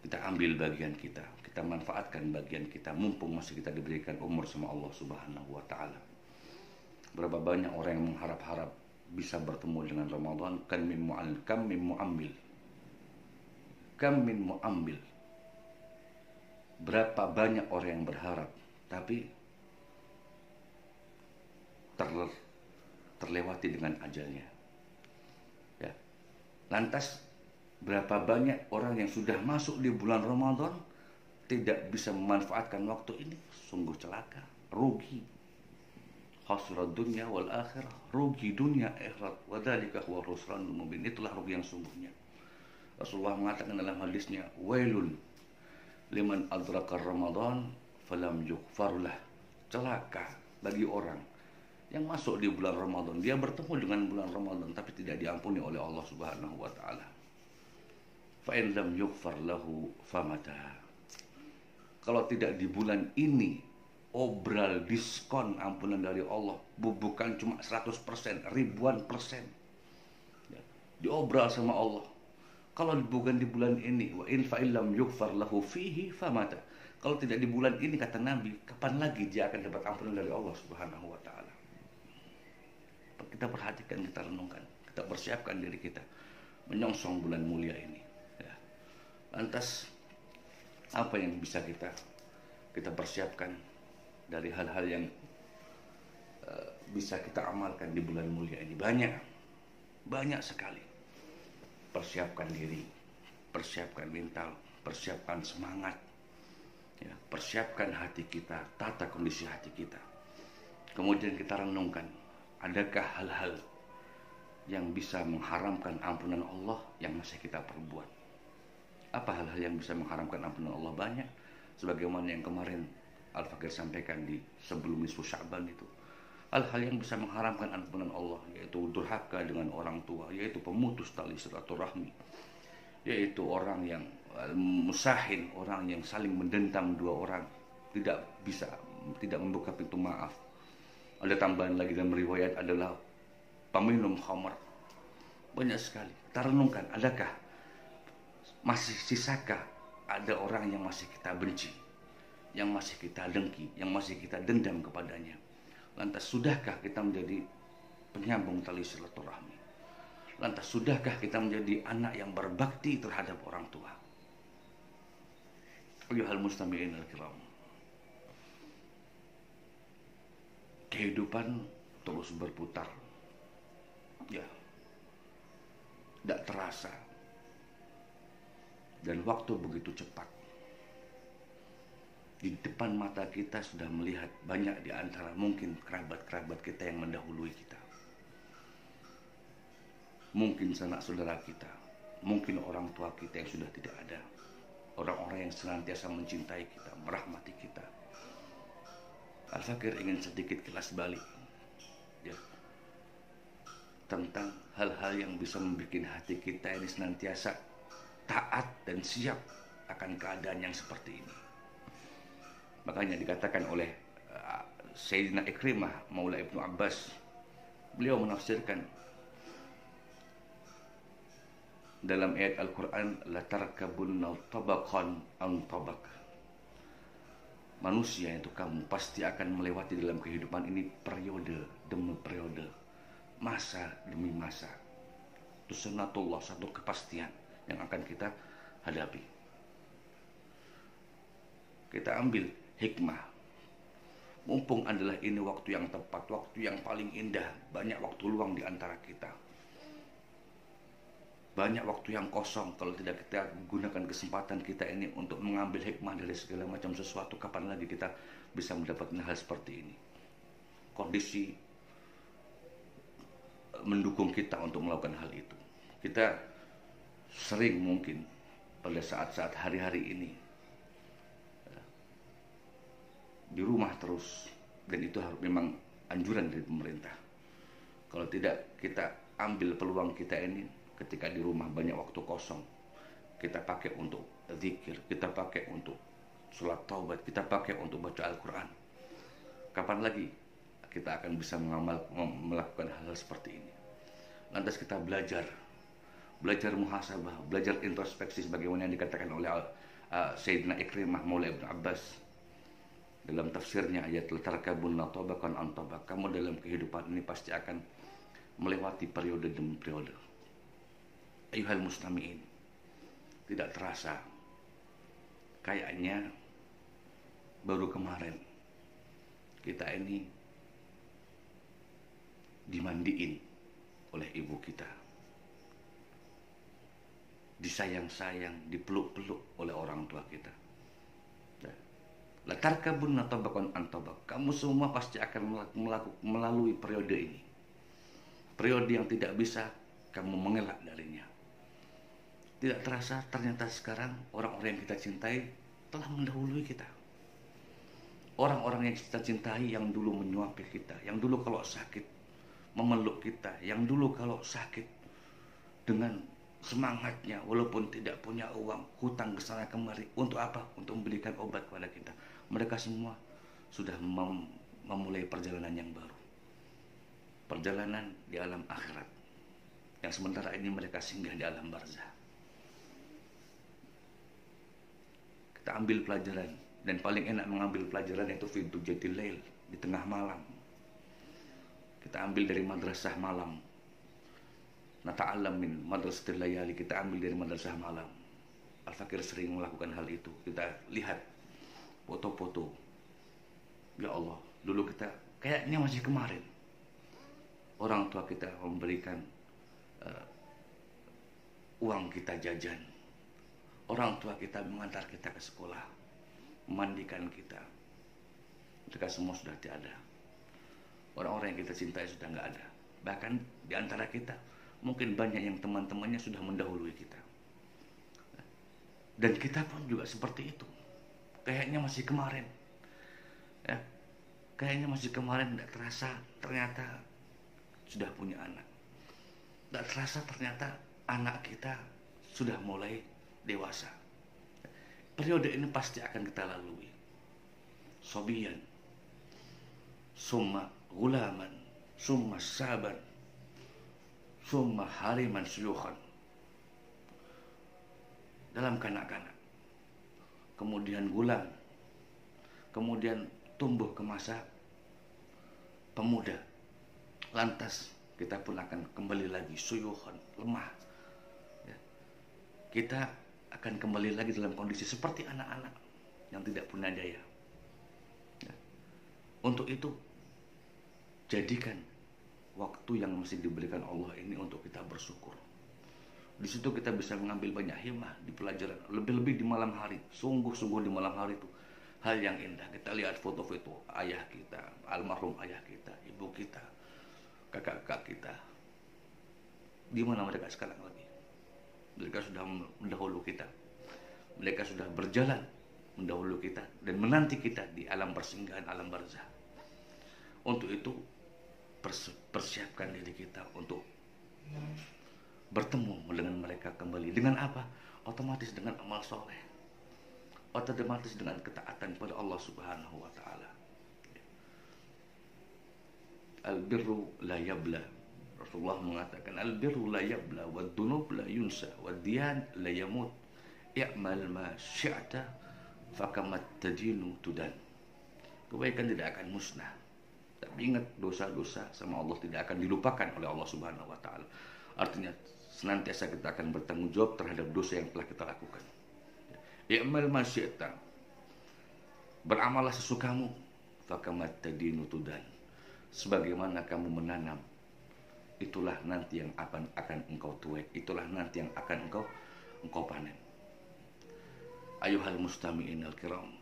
kita ambil bagian kita, kita manfaatkan bagian kita, mumpung masih kita diberikan umur sama Allah Subhanahu wa Ta'ala. Berapa banyak orang yang mengharap-harap bisa bertemu dengan Ramadan. Kam min mu'ambil. Berapa banyak orang yang berharap, tapi terlewati dengan ajalnya. Ya. Lantas berapa banyak orang yang sudah masuk di bulan Ramadan tidak bisa memanfaatkan waktu ini? Sungguh celaka, rugi. Khasrad dunya wal akhirah, rugi dunia akhirat. Wa dzalika huwa khusranul mubin. Itulah rugi yang sungguhnya. Rasulullah mengatakan dalam hadisnya, wailun liman adraka Ramadan falam yughfarlah. Celaka bagi orang yang masuk di bulan Ramadan, dia bertemu dengan bulan Ramadan tapi tidak diampuni oleh Allah Subhanahu wa Ta'ala. Fa in lam yughfar lahu famata. Kalau tidak di bulan ini, obral diskon ampunan dari Allah, bukan cuma 100%, ribuan persen. Ya, diobral sama Allah. Kalau bukan di bulan ini, wa in fa illam yughfar lahu fihi famata. Kalau tidak di bulan ini, kata Nabi, kapan lagi dia akan dapat ampunan dari Allah Subhanahu wa Ta'ala? Kita perhatikan, kita renungkan, kita persiapkan diri kita menyongsong bulan mulia ini. Ya. Lantas apa yang bisa kita persiapkan dari hal-hal yang bisa kita amalkan di bulan mulia ini? Banyak sekali. Persiapkan diri, persiapkan mental, persiapkan semangat, ya, persiapkan hati kita, tata kondisi hati kita. Kemudian kita renungkan, adakah hal-hal yang bisa mengharamkan ampunan Allah yang masih kita perbuat? Apa hal-hal yang bisa mengharamkan ampunan Allah? Banyak. Sebagaimana yang kemarin Al-Fakir sampaikan di sebelum nisfu Sya'ban itu. Hal-hal yang bisa mengharamkan ampunan Allah, yaitu durhaka dengan orang tua, yaitu pemutus tali silaturahmi, yaitu orang yang musahin, orang yang saling mendendam dua orang, tidak membuka pintu maaf. Ada tambahan lagi dalam riwayat adalah peminum khamar. Banyak sekali. Kita renungkan, adakah masih sisakah ada orang yang masih kita benci, yang masih kita dengki, yang masih kita dendam kepadanya? Lantas sudahkah kita menjadi penyambung tali silaturahmi? Lantas sudahkah kita menjadi anak yang berbakti terhadap orang tua? Ayyuhal mustami'in al-kiram, kehidupan terus berputar, ya, tidak terasa, dan waktu begitu cepat. Di depan mata kita sudah melihat banyak di antara mungkin kerabat-kerabat kita yang mendahului kita, mungkin sanak saudara kita, mungkin orang tua kita yang sudah tidak ada, orang-orang yang senantiasa mencintai kita, merahmati kita. Al-Fakir ingin sedikit kilas balik, ya, tentang hal-hal yang bisa membuat hati kita ini senantiasa taat dan siap akan keadaan yang seperti ini. Makanya dikatakan oleh Sayyidina Ikrimah Maula Ibnu Abbas, beliau menafsirkan dalam ayat Al-Quran, la tarkabunna tabaqan an tabaq. Manusia itu kamu pasti akan melewati dalam kehidupan ini periode demi periode, masa demi masa. Itu sunnatullah, satu kepastian yang akan kita hadapi. Kita ambil hikmah. Mumpung adalah ini waktu yang tepat, waktu yang paling indah, banyak waktu luang di antara kita. Banyak waktu yang kosong kalau tidak kita gunakan kesempatan kita ini untuk mengambil hikmah dari segala macam sesuatu. Kapan lagi kita bisa mendapatkan hal seperti ini? Kondisi mendukung kita untuk melakukan hal itu. Kita sering mungkin pada saat-saat hari-hari ini di rumah terus, dan itu harus memang anjuran dari pemerintah. Kalau tidak, kita ambil peluang kita ini ketika di rumah banyak waktu kosong, kita pakai untuk zikir, kita pakai untuk sholat taubat, kita pakai untuk baca Al-Quran. Kapan lagi kita akan bisa melakukan hal-hal seperti ini? Lantas kita belajar muhasabah, belajar introspeksi sebagaimana yang dikatakan oleh Sayyidina Ikrimah Maula Ibn Abbas dalam tafsirnya ayat latarkabunna tabaqan an tabaq. Kamu dalam kehidupan ini pasti akan melewati periode demi periode. Ayuhal mustami'in, tidak terasa kayaknya baru kemarin kita ini dimandiin oleh ibu kita, disayang-sayang, dipeluk-peluk oleh orang tua kita. Latarkabunna tabaqan an tabaq. Kamu semua pasti akan melalui periode ini, periode yang tidak bisa kamu mengelak darinya. Tidak terasa ternyata sekarang orang-orang yang kita cintai telah mendahului kita. Orang-orang yang kita cintai yang dulu menyuapi kita, yang dulu kalau sakit memeluk kita, yang dulu kalau sakit dengan semangatnya walaupun tidak punya uang, hutang ke sana kemari. Untuk apa? Untuk memberikan obat kepada kita. Mereka semua sudah memulai perjalanan yang baru, perjalanan di alam akhirat, yang sementara ini mereka singgah di alam barzah. Kita ambil pelajaran, dan paling enak mengambil pelajaran itu fi dujatil lail, di tengah malam. Kita ambil dari madrasah malam. Nata'allam min madrasatil layali, kita ambil dari madrasah malam. Al-Fakir sering melakukan hal itu. Kita lihat foto-foto. Ya Allah, dulu kita kayaknya masih kemarin orang tua kita memberikan uang kita jajan. Orang tua kita mengantar kita ke sekolah, memandikan kita. Mereka semua sudah tiada. Orang-orang yang kita cintai sudah nggak ada. Bahkan di antara kita mungkin banyak yang teman-temannya sudah mendahului kita. Dan kita pun juga seperti itu. Kayaknya masih kemarin, ya, kayaknya masih kemarin, tidak terasa ternyata sudah punya anak. Tidak terasa ternyata anak kita sudah mulai dewasa. Periode ini pasti akan kita lalui. Sobiyan, summa gulaman, summa saban, summa hariman syukhan. Dalam kanak-kanak, kemudian gulam, kemudian tumbuh ke masa pemuda. Lantas kita pun akan kembali lagi syukhan, lemah. Ya. Kita akan kembali lagi dalam kondisi seperti anak-anak yang tidak punya daya. Ya. Untuk itu, jadikan waktu yang masih diberikan Allah ini untuk kita bersyukur. Di situ kita bisa mengambil banyak hikmah di pelajaran, lebih-lebih di malam hari. Sungguh-sungguh di malam hari itu hal yang indah. Kita lihat foto-foto ayah kita, almarhum ayah kita, ibu kita, kakak-kakak kita. Di mana mereka sekarang lagi? Mereka sudah mendahulu kita. Mereka sudah berjalan mendahulu kita dan menanti kita di alam persinggahan, alam barzah. Untuk itu persiapkan diri kita untuk bertemu dengan mereka kembali. Dengan apa? Otomatis dengan amal soleh, otomatis dengan ketaatan kepada Allah Subhanahu wa Ta'ala. Al-birru la yabla. Rasulullah mengatakan al-birru la yabla wa dunub la yunsa wa diyan la yamut. I'mal ma syi'ta fakamat tadinu tudan. Kebaikan tidak akan musnah. Tapi ingat, dosa-dosa sama Allah tidak akan dilupakan oleh Allah Subhanahu wa Ta'ala. Artinya senantiasa kita akan bertanggung jawab terhadap dosa yang telah kita lakukan. I'mal ma syi'ta, beramallah sesukamu, fakamat tadinu tudan. Sebagaimana kamu menanam, itulah nanti yang akan engkau tuai, itulah nanti yang akan engkau panen. Ayuhal mustami'in al-kiram,